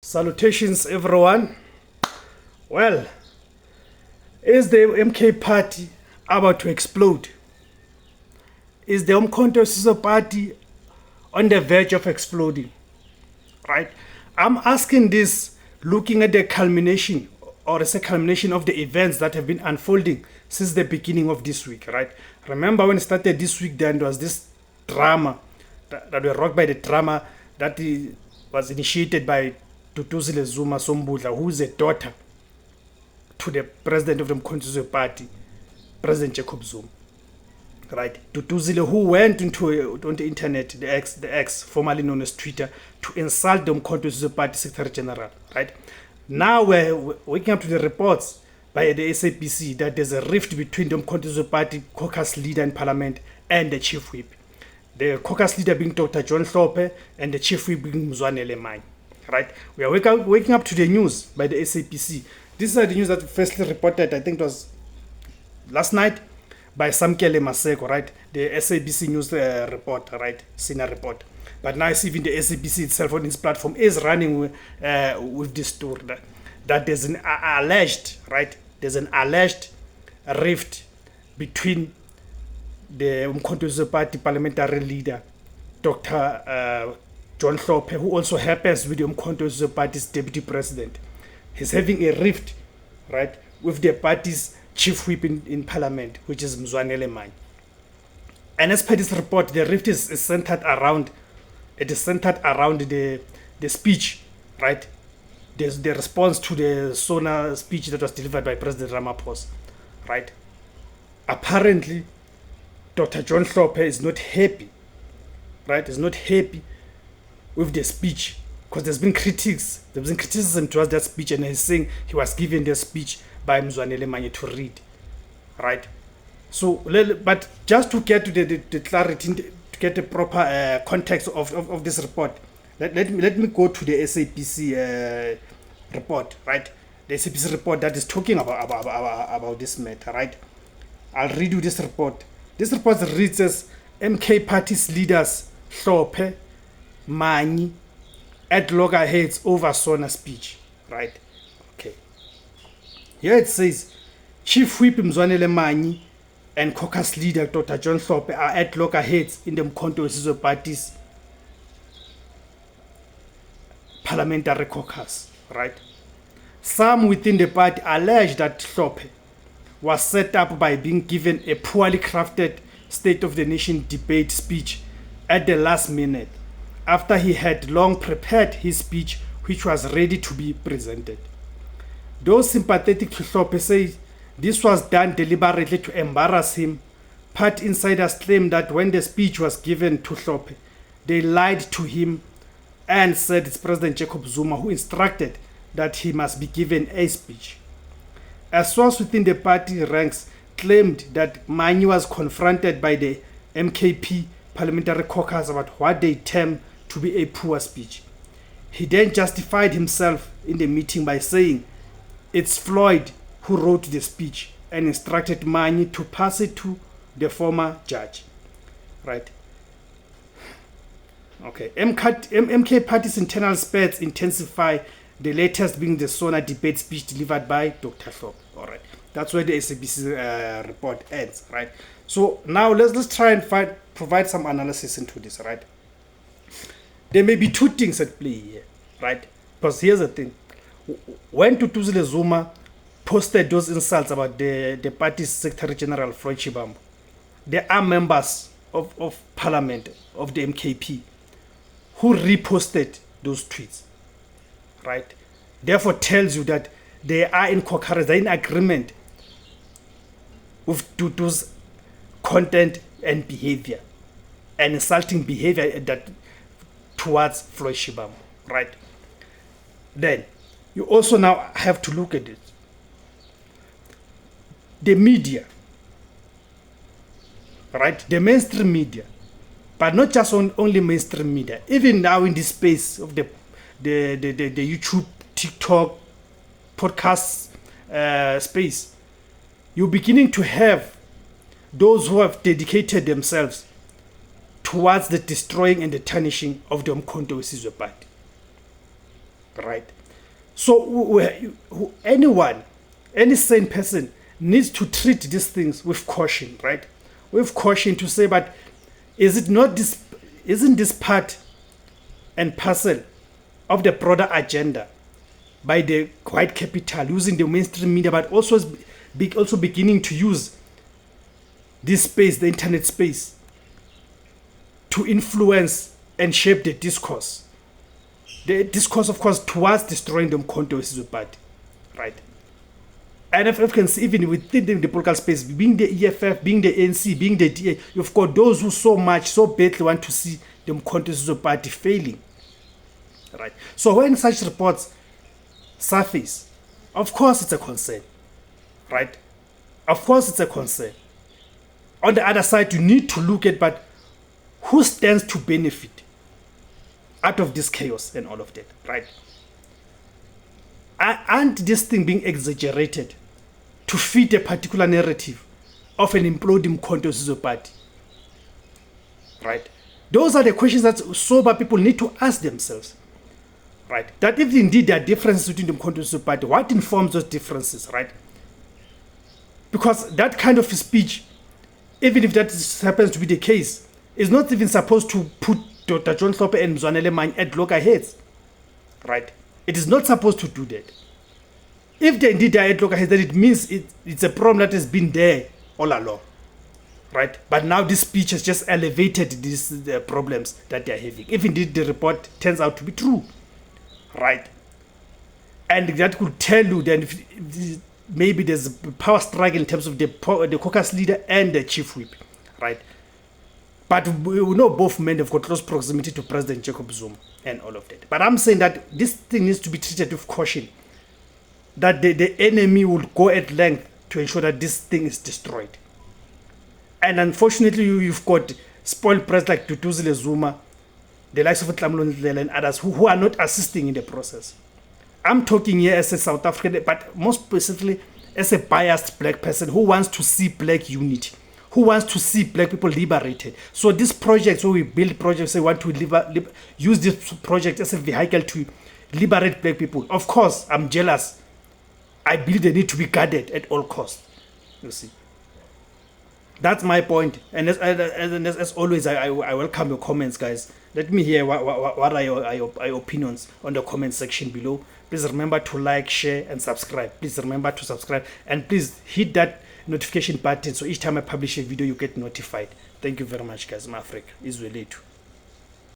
Salutations, everyone. Well, is the MK party about to explode? Is the Mkhonto Sizwe party on the verge of exploding? Right? I'm asking this looking at the culmination, or as a culmination of the events that have been unfolding since the beginning of this week, right? Remember when it started this week, then there was this drama that were rocked by the drama that was initiated by Tutuzile Zuma Sombudla, who is a daughter to the president of the Mkhonto Sizwe party, President Jacob Zuma. Right, Tutuzile, who went on the internet, the X, formerly known as Twitter, to insult the Mkhonto Sizwe Party Secretary General. Right, now we're waking up to the reports by the SAPC that there's a rift between the Mkhonto Sizwe Party caucus leader in Parliament and the chief whip. The caucus leader being Dr. John Hlophe and the chief whip being Mzwanele Manyi. Right, we are waking up to the news by the SAPC. This is the news that firstly reported, I think it was last night, by Samkele Maseko, right? The SABC news report, right? Senior report. But now it's even the SABC itself on its platform is running with this story that there's an alleged, right? There's an alleged rift between the Mkhonto Sizwe Party parliamentary leader, Dr. John Hlophe, who also happens to be the Mkhonto Sizwe Party's deputy president. He's having a rift, right, with the party's chief whip in parliament, which is Mzwanele Manyi. And as per this report, the rift is centered around the speech, right? There's the response to the SONA speech that was delivered by President Ramaphosa, right? Apparently, Dr. John Hlophe is not happy, right? Is not happy with the speech because there's been criticism towards that speech, and he's saying he was given the speech by Mzwanele Manyi to read, right? So, but just to get to the clarity, to get the proper context of this report, let me go to the SAPC report, right? The SAPC report that is talking about this matter, right? I'll read you this report. This report reads as MK party's leaders Hlophe, Manyi at loggerheads over SONA speech, right? Okay. Here it says, Chief Whip Mzwanele Manyi and caucus leader Dr. John Hlophe are at loggerheads in the Mkhonto Sizwe Party's parliamentary caucus, right? Some within the party allege that Hlophe was set up by being given a poorly crafted State of the Nation debate speech at the last minute, after he had long prepared his speech, which was ready to be presented. Those sympathetic to Hlophe say this was done deliberately to embarrass him. Party insiders claim that when the speech was given to Hlophe, they lied to him and said it's President Jacob Zuma who instructed that he must be given a speech. A source within the party ranks claimed that Manyi was confronted by the Mkp parliamentary caucus about what they termed to be a poor speech. He then justified himself in the meeting by saying it's Floyd who wrote the speech and instructed Manyi to pass it to the former judge, right? Okay, MK party's internal spats intensify, the latest being the SONA debate speech delivered by Dr. Hlophe. All right, that's where the SABC report ends, right? So now let's try and provide some analysis into this, right? There may be two things at play here, right? Because here's the thing. When Tutuzile Zuma posted those insults about the party's Secretary General, Floyd Shivambu, there are members of parliament of the MKP who reposted those tweets, right? Therefore tells you that they are in concurrence, they're in agreement with Tutu's content and behavior, and insulting behavior that towards Floyd Shivambu, right? Then you also now have to look at it. The media, right? The mainstream media, but not just only mainstream media. Even now in this space of the YouTube, TikTok, podcast space, you're beginning to have those who have dedicated themselves towards the destroying and the tarnishing of the Mkhonto Sizwe Party. right? So anyone, any sane person needs to treat these things with caution, right? With caution to say, but isn't this part and parcel of the broader agenda by the white capital using the mainstream media, but also beginning to use this space, the internet space, to influence and shape the discourse. The discourse, of course, towards destroying the Mkhonto Sizwe Party, right? And if you can see, even within the political space, being the EFF, being the ANC, being the DA, you've got those who so badly want to see the Mkhonto Sizwe Party failing, right? So when such reports surface, of course it's a concern, right? Of course it's a concern. On the other side, you need to look at, but who stands to benefit out of this chaos and all of that, right? And this thing being exaggerated to fit a particular narrative of an imploding Mkhonto Sizwe Party, right? Those are the questions that sober people need to ask themselves, right? That if indeed there are differences between the Mkhonto Sizwe Party, what informs those differences, right? Because that kind of speech, even if that happens to be the case, is not even supposed to put Dr. John Hlophe and Mzwanele Manyi at loggerheads, right? It is not supposed to do that. If they indeed are at loggerheads, then it means it's a problem that has been there all along, right? But now this speech has just elevated these problems that they are having. If indeed the report turns out to be true, right? And that could tell you then if maybe there's a power struggle in terms of the caucus leader and the chief whip, right? But we know both men have got close proximity to President Jacob Zuma and all of that. But I'm saying that this thing needs to be treated with caution, that the enemy will go at length to ensure that this thing is destroyed. And unfortunately, you've got spoiled press like Duduzile Zuma, the likes of Tlamlo Ndlela and others who are not assisting in the process. I'm talking here as a South African, but more specifically as a biased black person who wants to see black unity, who wants to see black people liberated. So these projects where we build projects, we want to use this project as a vehicle to liberate black people. Of course, I'm jealous. I believe they need to be guarded at all costs. You see. That's my point. And as always, I welcome your comments, guys. Let me hear what are your opinions on the comment section below. Please remember to like, share, and subscribe. Please remember to subscribe. And please hit that notification button so each time I publish a video, you get notified. Thank you very much, guys. Mafrika. Izwe lethu.